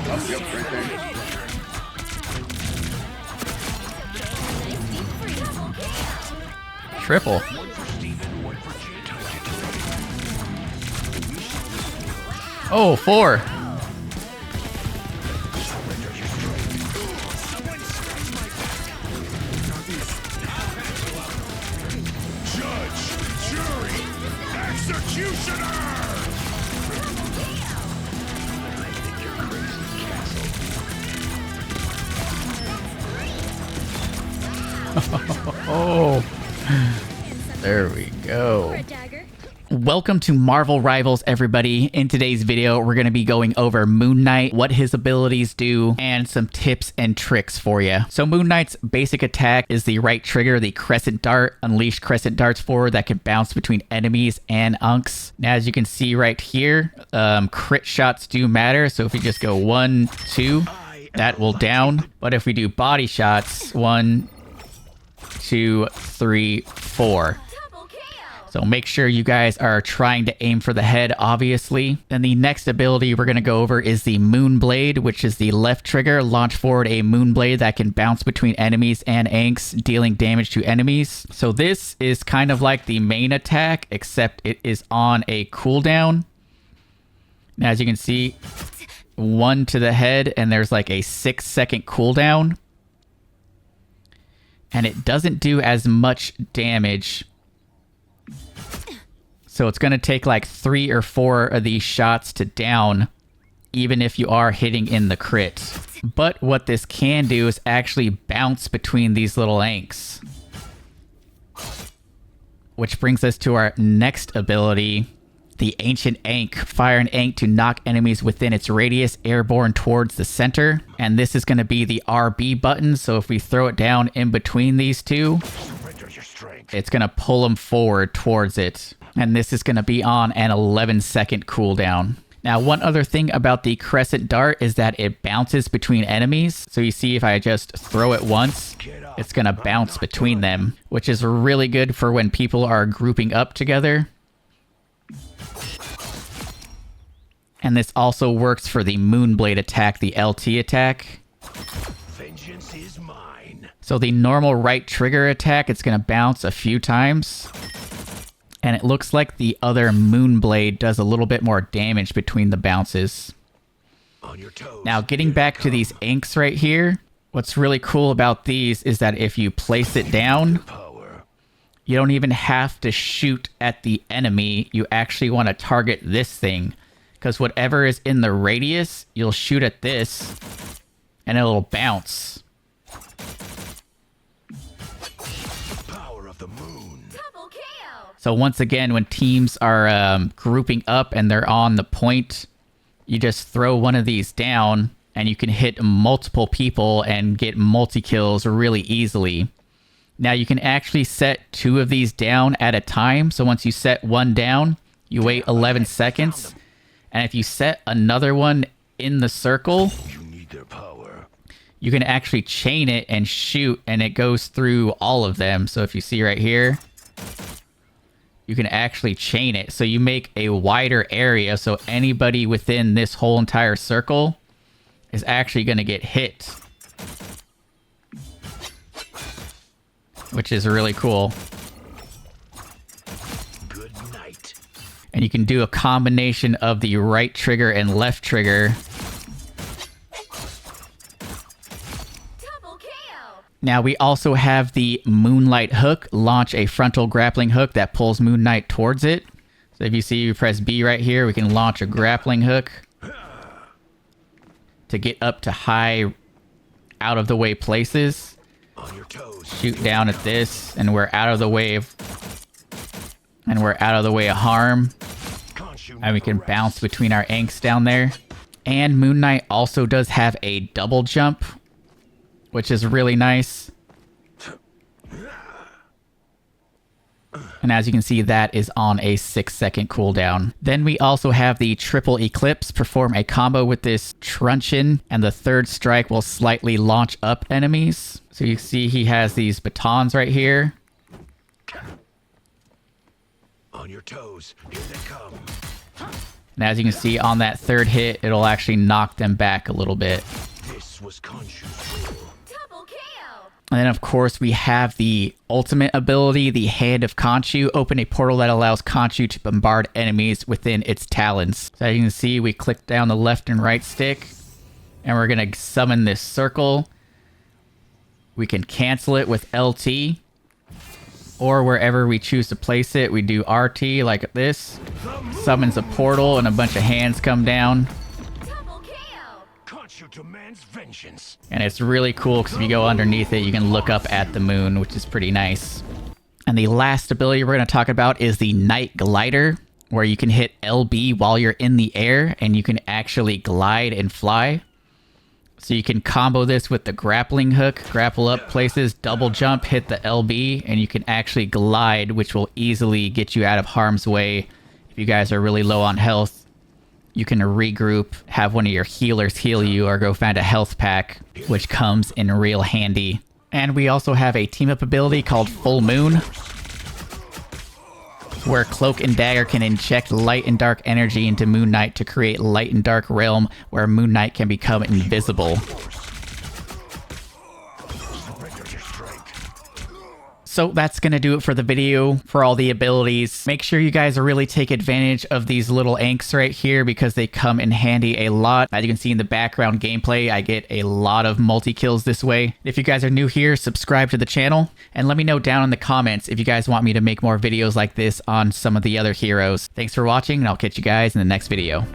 Yep, right there. Triple. Oh, 4. Judge, jury, executioner! Oh, there we go. Welcome to Marvel Rivals, everybody. In today's video, we're going to be going over Moon Knight, what his abilities do, and some tips and tricks for you. So Moon Knight's basic attack is the right trigger, the Crescent Dart. Unleash Crescent Darts forward that can bounce between enemies and Ankhs. Now, as you can see right here, crit shots do matter. So if we just go 1, 2, that will down. But if we do body shots, 1, 2, 3, 4. So make sure you guys are trying to aim for the head, obviously. Then the next ability we're going to go over is the Moon Blade, which is the left trigger. Launch forward a Moon Blade that can bounce between enemies and Ankhs, dealing damage to enemies. So this is kind of like the main attack, except it is on a cooldown. Now, as you can see, 1 to the head, and there's like a 6-second cooldown. And it doesn't do as much damage. So it's going to take like 3 or 4 of these shots to down, even if you are hitting in the crit. But what this can do is actually bounce between these little Ankhs. Which brings us to our next ability, the Ancient Ankh. Fire an Ankh to knock enemies within its radius airborne towards the center. And this is going to be the RB button, so if we throw it down in between these two, it's going to pull them forward towards it. And this is going to be on an 11-second cooldown. Now, one other thing about the Crescent Dart is that it bounces between enemies. So you see if I just throw it once, it's going to bounce between them, which is really good for when people are grouping up together. And this also works for the Moonblade attack, the LT attack. Vengeance is mine. So the normal right trigger attack, it's going to bounce a few times. And it looks like the other Moonblade does a little bit more damage between the bounces. On your toes. Now, getting back to these Ankhs right here, what's really cool about these is that if you place it down, you don't even have to shoot at the enemy. You actually want to target this thing. Because whatever is in the radius, you'll shoot at this, and it'll bounce. Power of the moon. So once again, when teams are grouping up and they're on the point, you just throw one of these down, and you can hit multiple people and get multi-kills really easily. Now, you can actually set 2 of these down at a time. So once you set one down, you wait 11 seconds. And if you set another one in the circle, you can actually chain it and shoot, and it goes through all of them. So if you see right here, you can actually chain it. So you make a wider area, so anybody within this whole entire circle is actually going to get hit. Which is really cool. Good night. And you can do a combination of the right trigger and left trigger. Now, we also have the Moonlight Hook. Launch a frontal grappling hook that pulls Moon Knight towards it. So if you see, you press B right here, we can launch a grappling hook to get up to high, out-of-the-way places. On your toes. Shoot down at this, and we're out of the way of... And we're out of the way of harm. And we can bounce between our Ankhs down there. And Moon Knight also does have a double jump, which is really nice. And as you can see, that is on a 6-second cooldown. Then we also have the Triple Eclipse. Perform a combo with this truncheon, and the third strike will slightly launch up enemies. So you see he has these batons right here. On your toes, here they come. And as you can see on that third hit, it'll actually knock them back a little bit. This was Khonshu's will. Double KO. And then of course we have the ultimate ability, the Hand of Khonshu. Open a portal that allows Khonshu to bombard enemies within its talons. So as you can see, we click down the left and right stick, and we're gonna summon this circle. We can cancel it with LT, or wherever we choose to place it, we do RT like this. Summons a portal and a bunch of hands come down. Double KO. Khonshu demands vengeance. And it's really cool because if you go underneath it, you can look up at the moon, which is pretty nice. And the last ability we're going to talk about is the Night Glider, where you can hit LB while you're in the air and you can actually glide and fly. So you can combo this with the grappling hook, grapple up places, double jump, hit the LB, and you can actually glide, which will easily get you out of harm's way. If you guys are really low on health, you can regroup, have one of your healers heal you, or go find a health pack, which comes in real handy. And we also have a team-up ability called Full Moon, where Cloak and Dagger can inject light and dark energy into Moon Knight to create light and dark realm where Moon Knight can become invisible. So that's going to do it for the video for all the abilities. Make sure you guys really take advantage of these little Ankhs right here because they come in handy a lot. As you can see in the background gameplay, I get a lot of multi-kills this way. If you guys are new here, subscribe to the channel and let me know down in the comments if you guys want me to make more videos like this on some of the other heroes. Thanks for watching, and I'll catch you guys in the next video.